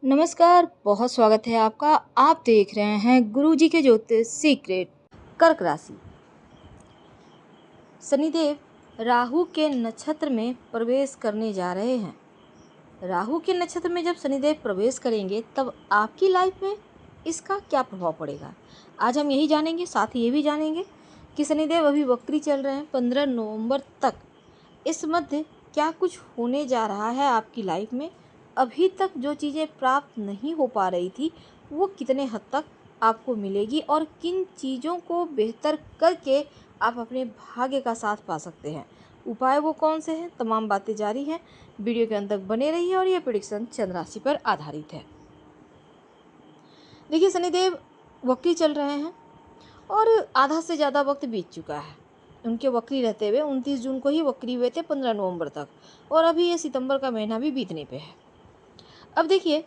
नमस्कार, बहुत स्वागत है आपका। आप देख रहे हैं गुरुजी के ज्योतिष सीक्रेट। कर्क राशि। शनिदेव राहु के नक्षत्र में प्रवेश करने जा रहे हैं। राहु के नक्षत्र में जब शनिदेव प्रवेश करेंगे तब आपकी लाइफ में इसका क्या प्रभाव पड़ेगा, आज हम यही जानेंगे। साथ ही ये भी जानेंगे कि शनिदेव अभी वक्री चल रहे हैं 15 नवंबर तक। इस मध्य क्या कुछ होने जा रहा है आपकी लाइफ में। अभी तक जो चीज़ें प्राप्त नहीं हो पा रही थी वो कितने हद तक आपको मिलेगी और किन चीज़ों को बेहतर करके आप अपने भाग्य का साथ पा सकते हैं। उपाय वो कौन से हैं, तमाम बातें जारी हैं। वीडियो के अंत तक बने रहिए और ये प्रेडिक्शन चंद्र राशि पर आधारित है। देखिए, शनिदेव वक्री चल रहे हैं और आधा से ज़्यादा वक्त बीत चुका है उनके वक्री रहते हुए। 29 जून को ही वक्री हुए थे 15 नवंबर तक, और अभी ये सितंबर का महीना भी बीतने पे है। अब देखिए,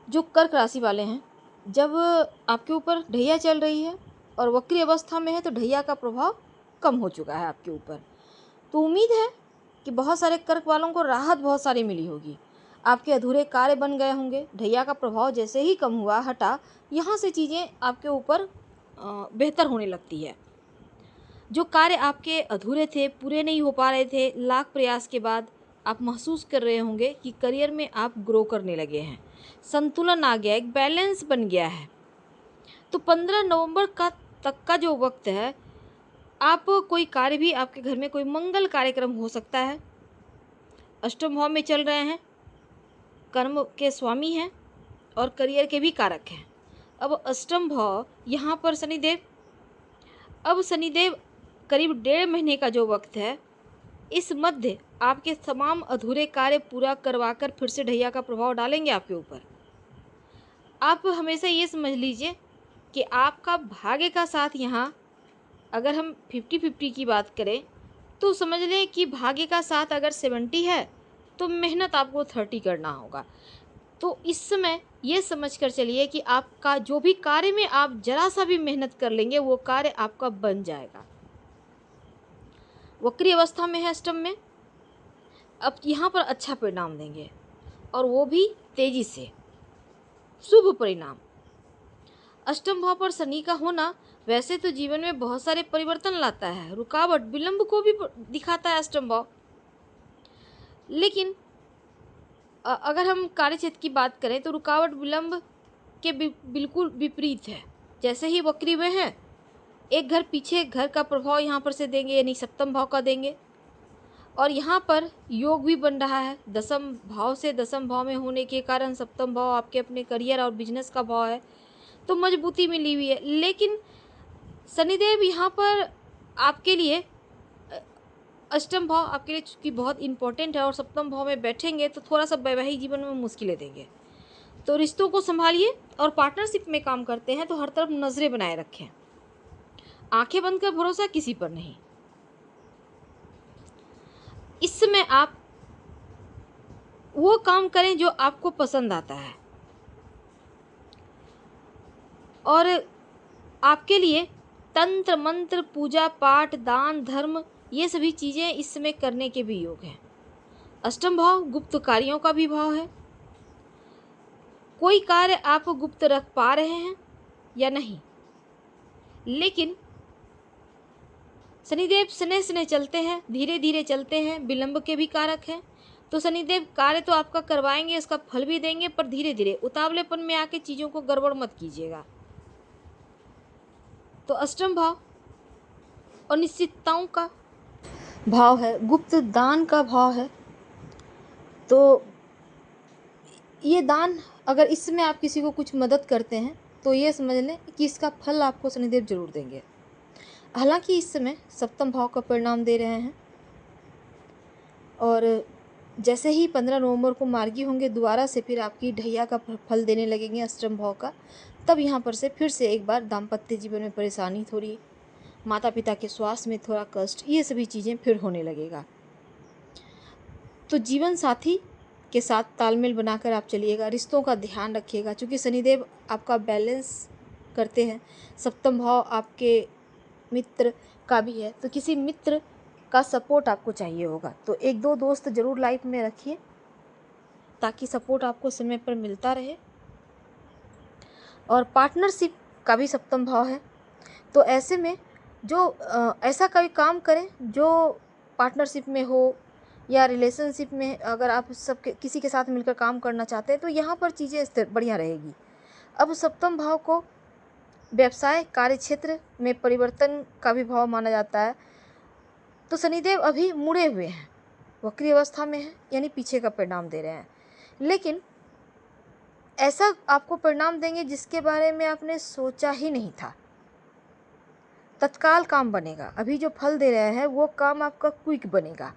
जो कर्क राशि वाले हैं, जब आपके ऊपर ढैया चल रही है और वक्री अवस्था में है तो ढैया का प्रभाव कम हो चुका है आपके ऊपर। तो उम्मीद है कि बहुत सारे कर्क वालों को राहत बहुत सारी मिली होगी। आपके अधूरे कार्य बन गए होंगे। ढैया का प्रभाव जैसे ही कम हुआ, हटा, यहाँ से चीज़ें आपके ऊपर बेहतर होने लगती है। जो कार्य आपके अधूरे थे, पूरे नहीं हो पा रहे थे, लाख प्रयास के बाद आप महसूस कर रहे होंगे कि करियर में आप ग्रो करने लगे हैं। संतुलन आ गया, एक बैलेंस बन गया है। तो 15 नवंबर का तक का जो वक्त है, आप कोई कार्य भी, आपके घर में कोई मंगल कार्यक्रम हो सकता है। अष्टम भाव में चल रहे हैं, कर्म के स्वामी हैं और करियर के भी कारक हैं। अब अष्टम भाव यहाँ पर शनिदेव, अब शनिदेव करीब 1.5 महीने का जो वक्त है, इस मध्य आपके तमाम अधूरे कार्य पूरा करवाकर फिर से ढैया का प्रभाव डालेंगे आपके ऊपर। आप हमेशा ये समझ लीजिए कि आपका भाग्य का साथ यहाँ, अगर हम 50-50 की बात करें तो समझ लें कि भाग्य का साथ अगर 70 है तो मेहनत आपको 30 करना होगा। तो इस समय ये समझ कर चलिए कि आपका जो भी कार्य में आप जरा सा भी मेहनत कर लेंगे वो कार्य आपका बन जाएगा। वक्री अवस्था में है अष्टम में, अब यहाँ पर अच्छा परिणाम देंगे और वो भी तेजी से, शुभ परिणाम। अष्टम भाव पर शनि का होना वैसे तो जीवन में बहुत सारे परिवर्तन लाता है, रुकावट विलंब को भी दिखाता है अष्टम भाव। लेकिन अगर हम कार्यक्षेत्र की बात करें तो रुकावट विलंब के बिल्कुल विपरीत है। जैसे ही वक्री में है, एक घर पीछे घर का प्रभाव यहाँ पर से देंगे, यानी सप्तम भाव का देंगे। और यहाँ पर योग भी बन रहा है दसम भाव से। दसम भाव में होने के कारण सप्तम भाव आपके अपने करियर और बिजनेस का भाव है, तो मजबूती मिली हुई है। लेकिन शनिदेव यहाँ पर आपके लिए, अष्टम भाव आपके लिए चूँकि बहुत इंपॉर्टेंट है और सप्तम भाव में बैठेंगे तो थोड़ा सा वैवाहिक जीवन में मुश्किलें देंगे। तो रिश्तों को संभालिए, और पार्टनरशिप में काम करते हैं तो हर तरफ नजरें बनाए रखें। आंखें बंद कर भरोसा किसी पर नहीं। इस समय आप वो काम करें जो आपको पसंद आता है, और आपके लिए तंत्र मंत्र, पूजा पाठ, दान धर्म, ये सभी चीज़ें इस समय करने के भी योग हैं। अष्टम भाव गुप्त कार्यों का भी भाव है। कोई कार्य आप गुप्त रख पा रहे हैं या नहीं, लेकिन शनिदेव स्नेह स्नेह चलते हैं, धीरे धीरे चलते हैं, विलंब के भी कारक हैं। तो शनिदेव कार्य तो आपका करवाएंगे, उसका फल भी देंगे, पर धीरे धीरे, उतावलेपन में आके चीज़ों को गड़बड़ मत कीजिएगा। तो अष्टम भाव अनिश्चितताओं का भाव है, गुप्त दान का भाव है। तो ये दान, अगर इस समय आप किसी को कुछ मदद करते हैं तो ये समझ लें कि इसका फल आपको शनिदेव जरूर देंगे। हालांकि इस समय सप्तम भाव का परिणाम दे रहे हैं, और जैसे ही 15 नवंबर को मार्गी होंगे, दोबारा से फिर आपकी ढैया का फल देने लगेंगे अष्टम भाव का। तब यहाँ पर से फिर से एक बार दाम्पत्य जीवन में परेशानी, थोड़ी माता पिता के स्वास्थ्य में थोड़ा कष्ट, ये सभी चीज़ें फिर होने लगेगा। तो जीवन साथी के साथ तालमेल बनाकर आप चलिएगा, रिश्तों का ध्यान रखिएगा, क्योंकि शनिदेव आपका बैलेंस करते हैं। सप्तम भाव आपके मित्र का भी है, तो किसी मित्र का सपोर्ट आपको चाहिए होगा। तो एक दो दोस्त जरूर लाइफ में रखिए, ताकि सपोर्ट आपको समय पर मिलता रहे। और पार्टनरशिप का भी सप्तम भाव है, तो ऐसे में जो ऐसा कोई काम करें जो पार्टनरशिप में हो या रिलेशनशिप में, अगर आप सबके किसी के साथ मिलकर काम करना चाहते हैं तो यहाँ पर चीज़ें स्थिर बढ़िया रहेगी। अब सप्तम भाव को व्यवसाय कार्य क्षेत्र में परिवर्तन का भी भाव माना जाता है। तो शनिदेव अभी मुड़े हुए हैं, वक्री अवस्था में है, यानी पीछे का परिणाम दे रहे हैं, लेकिन ऐसा आपको परिणाम देंगे जिसके बारे में आपने सोचा ही नहीं था। तत्काल काम बनेगा, अभी जो फल दे रहे हैं वो काम आपका क्विक बनेगा,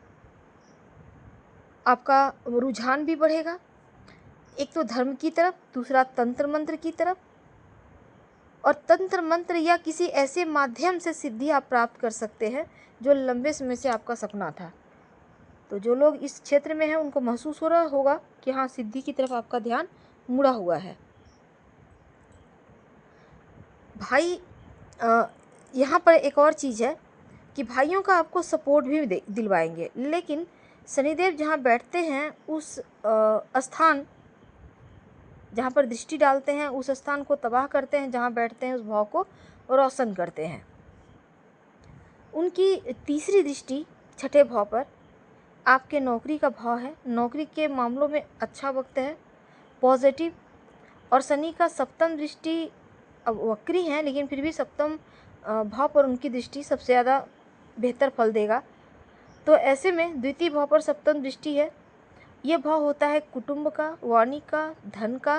आपका रुझान भी बढ़ेगा, एक तो धर्म की तरफ, दूसरा तंत्र मंत्र की तरफ। और तंत्र मंत्र या किसी ऐसे माध्यम से सिद्धि आप प्राप्त कर सकते हैं जो लंबे समय से आपका सपना था। तो जो लोग इस क्षेत्र में हैं उनको महसूस हो रहा होगा कि हाँ, सिद्धि की तरफ आपका ध्यान मुड़ा हुआ है। भाई यहाँ पर एक और चीज़ है कि भाइयों का आपको सपोर्ट भी दिलवाएंगे, लेकिन शनिदेव जहाँ बैठते हैं उस स्थान जहाँ पर दृष्टि डालते हैं उस स्थान को तबाह करते हैं, जहाँ बैठते हैं उस भाव को रोशन करते हैं। उनकी तीसरी दृष्टि छठे भाव पर आपके नौकरी का भाव है, नौकरी के मामलों में अच्छा वक्त है, पॉजिटिव। और शनि का सप्तम दृष्टि, अब वक्री हैं लेकिन फिर भी सप्तम भाव पर उनकी दृष्टि सबसे ज़्यादा बेहतर फल देगा। तो ऐसे में द्वितीय भाव पर सप्तम दृष्टि है, ये भाव होता है कुटुंब का, वाणी का, धन का।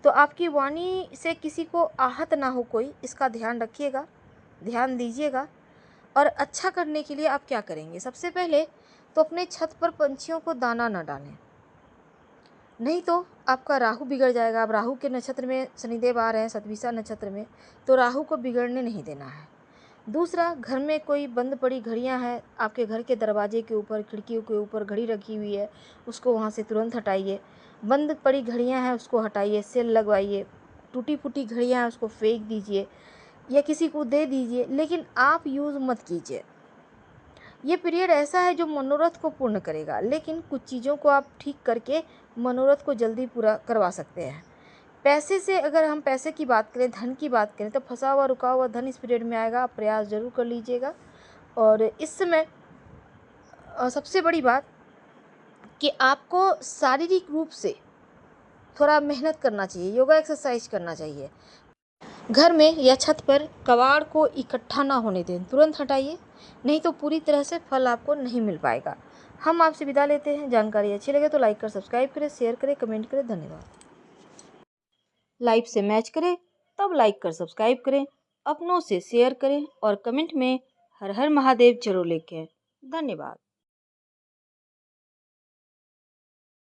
तो आपकी वाणी से किसी को आहत ना हो कोई, इसका ध्यान रखिएगा, ध्यान दीजिएगा। और अच्छा करने के लिए आप क्या करेंगे, सबसे पहले तो अपने छत पर पंछियों को दाना न डालें, नहीं तो आपका राहु बिगड़ जाएगा। अब राहु के नक्षत्र में शनिदेव आ रहे हैं, सतभिषा नक्षत्र में, तो राहु को बिगड़ने नहीं देना है। दूसरा, घर में कोई बंद पड़ी घड़ियां हैं, आपके घर के दरवाजे के ऊपर, खिड़कियों के ऊपर घड़ी रखी हुई है, उसको वहाँ से तुरंत हटाइए। बंद पड़ी घड़ियां हैं उसको हटाइए, सेल लगवाइए। टूटी फूटी घड़ियां हैं उसको फेंक दीजिए या किसी को दे दीजिए, लेकिन आप यूज़ मत कीजिए। ये पीरियड ऐसा है जो मनोरथ को पूर्ण करेगा, लेकिन कुछ चीज़ों को आप ठीक करके मनोरथ को जल्दी पूरा करवा सकते हैं। पैसे से, अगर हम पैसे की बात करें, धन की बात करें, तो फंसा हुआ रुका हुआ धन इस पीरियड में आएगा, आप प्रयास ज़रूर कर लीजिएगा। और इस समय सबसे बड़ी बात कि आपको शारीरिक रूप से थोड़ा मेहनत करना चाहिए, योगा एक्सरसाइज करना चाहिए। घर में या छत पर कबाड़ को इकट्ठा ना होने दें, तुरंत हटाइए, नहीं तो पूरी तरह से फल आपको नहीं मिल पाएगा। हम आपसे विदा लेते हैं। जानकारी अच्छी लगे तो लाइक कर सब्सक्राइब करें, शेयर करें, कमेंट करें। धन्यवाद। लाइव से मैच करें तब लाइक कर सब्सक्राइब करें, अपनों से शेयर करें और कमेंट में हर हर महादेव जरूर लिखें। धन्यवाद।